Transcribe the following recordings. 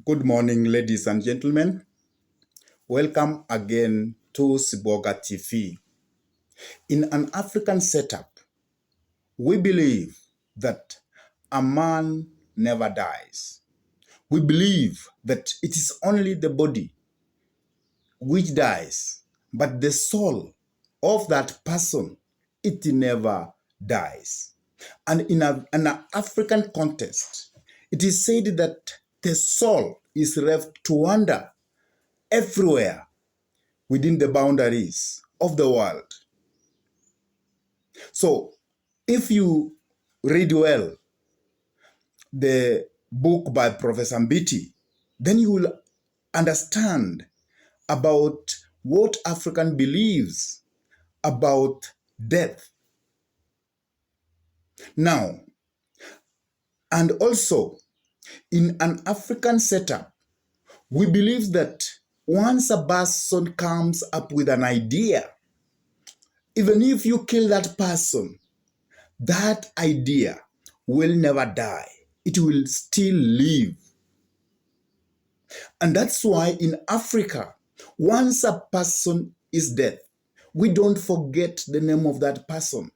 Good morning, ladies and gentlemen. Welcome again to Siboga TV. In an African setup, we believe that a man never dies. We believe that it is only the body which dies, but the soul of that person, it never dies. And in an African context, it is said that the soul is left to wander everywhere within the boundaries of the world. So, if you read well the book by Professor Mbiti, then you will understand about what African believes about death. Now, and also in an African setup, we believe that once a person comes up with an idea, even if you kill that person, that idea will never die. It will still live. And that's why in Africa, once a person is dead, we don't forget the name of that person.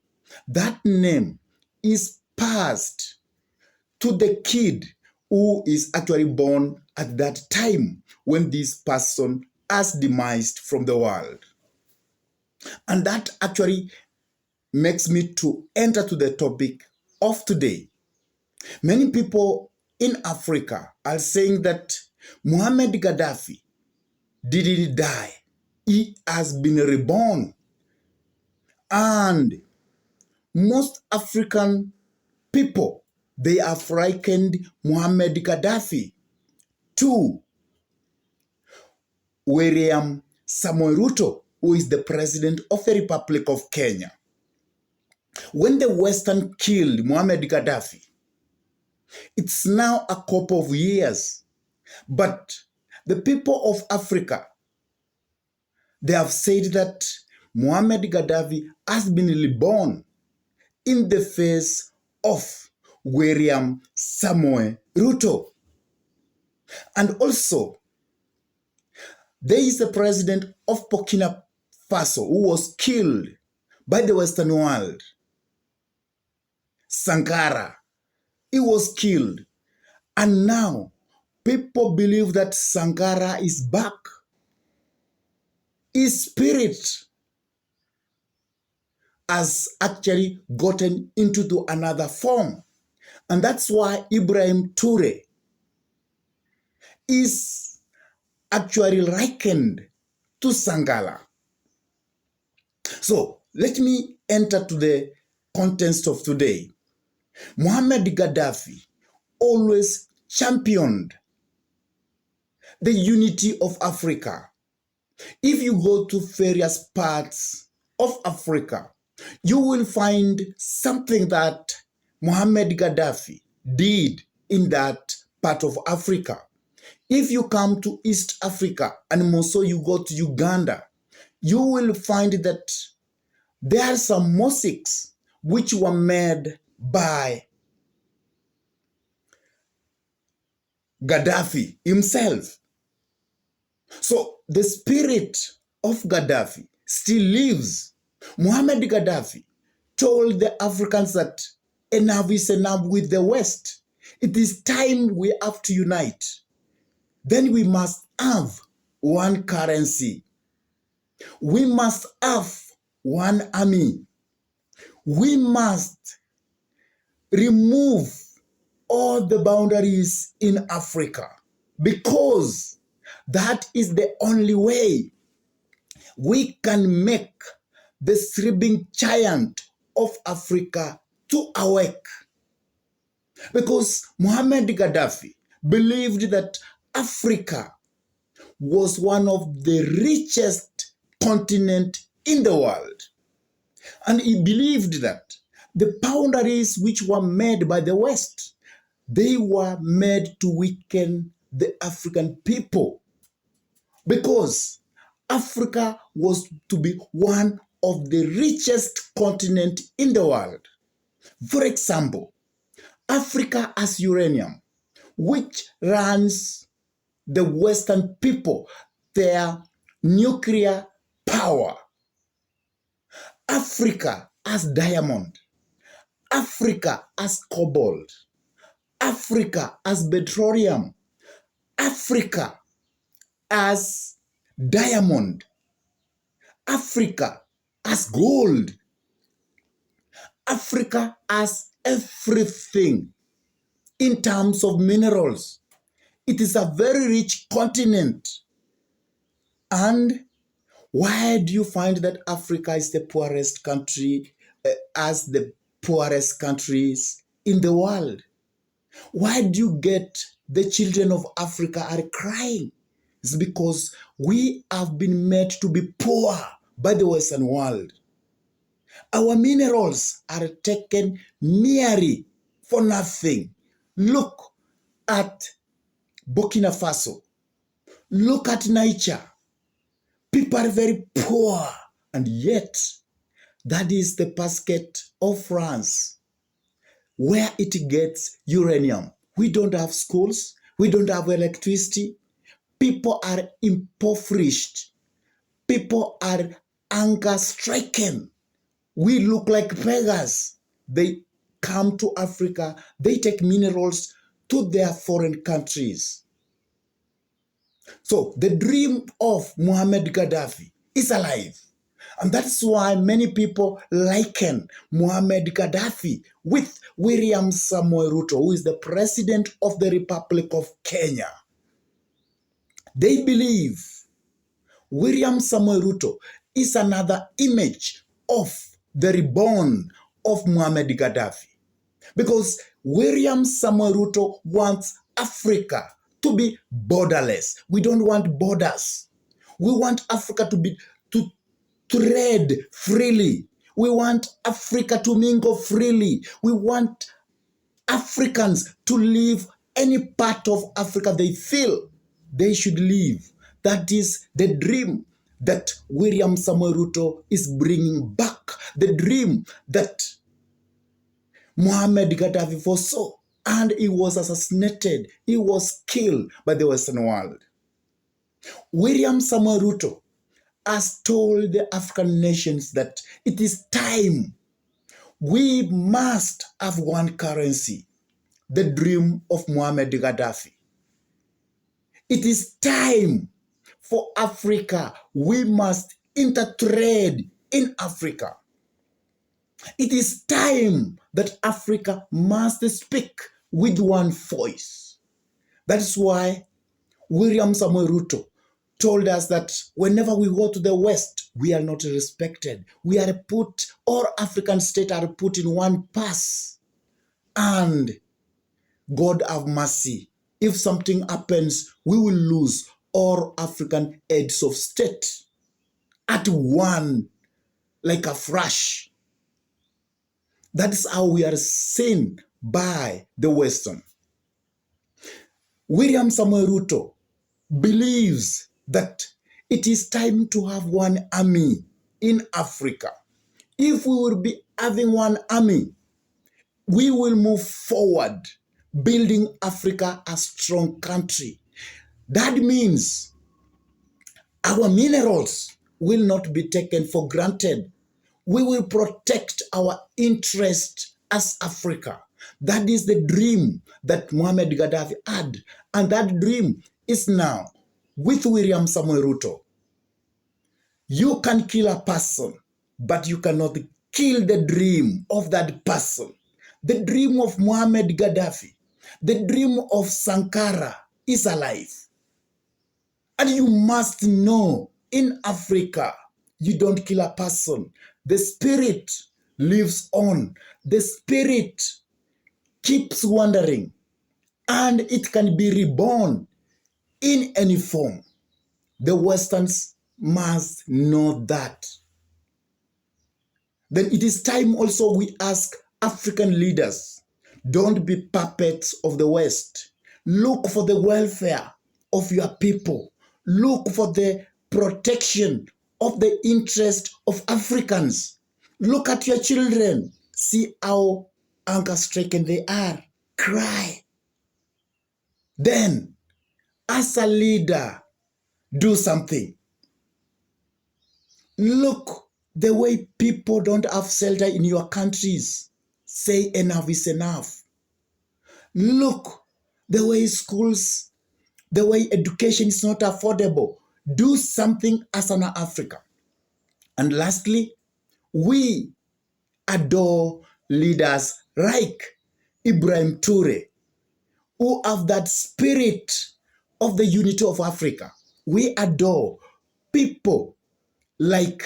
That name is passed to the kid who is actually born at that time when this person has demised from the world. And that actually makes me to enter to the topic of today. Many people in Africa are saying that Muammar Gaddafi didn't die. He has been reborn. And most African people, they have likened Muammar Gaddafi to William Samoei Ruto, who is the president of the Republic of Kenya. When the Western killed Muammar Gaddafi, it's now a couple of years, but the people of Africa, they have said that Muammar Gaddafi has been reborn in the face of William Samoei Ruto. And also, there is a president of Burkina Faso who was killed by the Western world. Sankara, he was killed. And now, people believe that Sankara is back. His spirit has actually gotten into another form. And that's why Ibrahim Toure is actually likened to Sangala. So let me enter to the contents of today. Muammar Gaddafi always championed the unity of Africa. If you go to various parts of Africa, you will find something that Muammar Gaddafi did in that part of Africa. If you come to East Africa and also you go to Uganda, you will find that there are some mosques which were made by Gaddafi himself. So the spirit of Gaddafi still lives. Muammar Gaddafi told the Africans that enough is enough with the West. It is time we have to unite. Then we must have one currency. We must have one army. We must remove all the boundaries in Africa because that is the only way we can make the sleeping giant of Africa to awake. Because Muammar Gaddafi believed that Africa was one of the richest continents in the world. And he believed that the boundaries which were made by the West, they were made to weaken the African people. Because Africa was to be one of the richest continents in the world. For example, Africa has uranium, which runs the Western people their nuclear power. Africa as diamond, Africa as cobalt, Africa as petroleum, Africa as diamond, Africa as gold, Africa as everything in terms of minerals. It is a very rich continent. And why do you find that Africa is the poorest country, as the poorest countries in the world? Why do you get the children of Africa are crying? It's because we have been made to be poor by the Western world. Our minerals are taken merely for nothing. Look at Burkina Faso. Look at Niger. People are very poor, and yet that is the basket of France where it gets uranium. We don't have schools. We don't have electricity. People are impoverished. People are hunger stricken. We look like beggars. They come to Africa. They take minerals to their foreign countries. So the dream of Muammar Gaddafi is alive. And that's why many people liken Muammar Gaddafi with William Samoei Ruto, who is the president of the Republic of Kenya. They believe William Samoei Ruto is another image of the reborn of Muammar Gaddafi. Because William Samoei Ruto wants Africa to be borderless. We don't want borders. We want Africa to trade freely. We want Africa to mingle freely. We want Africans to live any part of Africa they feel they should live. That is the dream that William Samoei Ruto is bringing back. The dream that Muammar Gaddafi foresaw, and he was assassinated. He was killed by the Western world. William Samoei Ruto has told the African nations that it is time we must have one currency, the dream of Muammar Gaddafi. It is time for Africa. We must intertrade in Africa. It is time that Africa must speak with one voice. That is why William Samoei Ruto told us that whenever we go to the West, we are not respected. We are put, all African states are put in one pass. And God have mercy. If something happens, we will lose all African heads of state at one, like a flash. That is how we are seen by the Western. William Samoei Ruto believes that it is time to have one army in Africa. If we will be having one army, we will move forward, building Africa a strong country. That means our minerals will not be taken for granted. We will protect our interest as Africa. That is the dream that Muammar Gaddafi had. And that dream is now with William Samoei Ruto. You can kill a person, but you cannot kill the dream of that person. The dream of Muammar Gaddafi, the dream of Sankara is alive. And you must know, in Africa, you don't kill a person. The spirit lives on. The spirit keeps wandering, and it can be reborn in any form. The Westerns must know that. Then it is time also we ask African leaders, don't be puppets of the West. Look for the welfare of your people. Look for the protection of the interest of Africans. Look at your children. See how hunger-stricken they are. Cry. Then as a leader, do something. Look, the way people don't have shelter in your countries. Say enough is enough. Look, the way schools, the way education is not affordable. Do something as an Africa. And lastly, we adore leaders like Ibrahim Toure, who have that spirit of the unity of Africa. We adore people like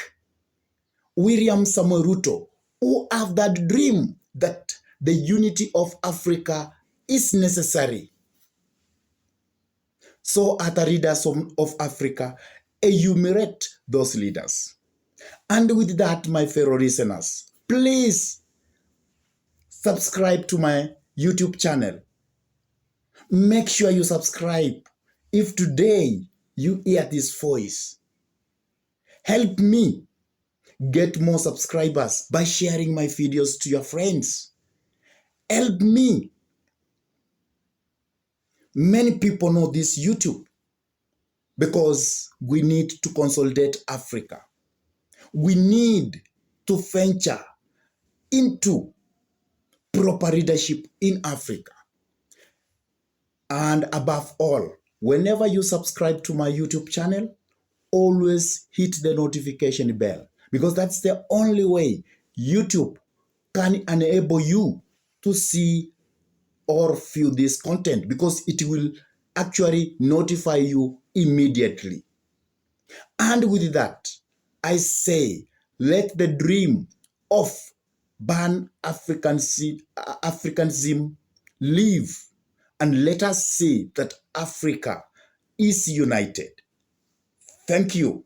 William Samoei Ruto, who have that dream that the unity of Africa is necessary. So, as the leaders of Africa, enumerate those leaders. And with that, my fellow listeners, please subscribe to my YouTube channel. Make sure you subscribe. If today you hear this voice, help me get more subscribers by sharing my videos to your friends. Help me. Many people know this YouTube because we need to consolidate Africa. We need to venture into proper leadership in Africa. And above all, whenever you subscribe to my YouTube channel, always hit the notification bell because that's the only way YouTube can enable you to see or view this content because it will actually notify you immediately. And with that, I say, let the dream of Pan-Africanism live, and let us see that Africa is united. Thank you.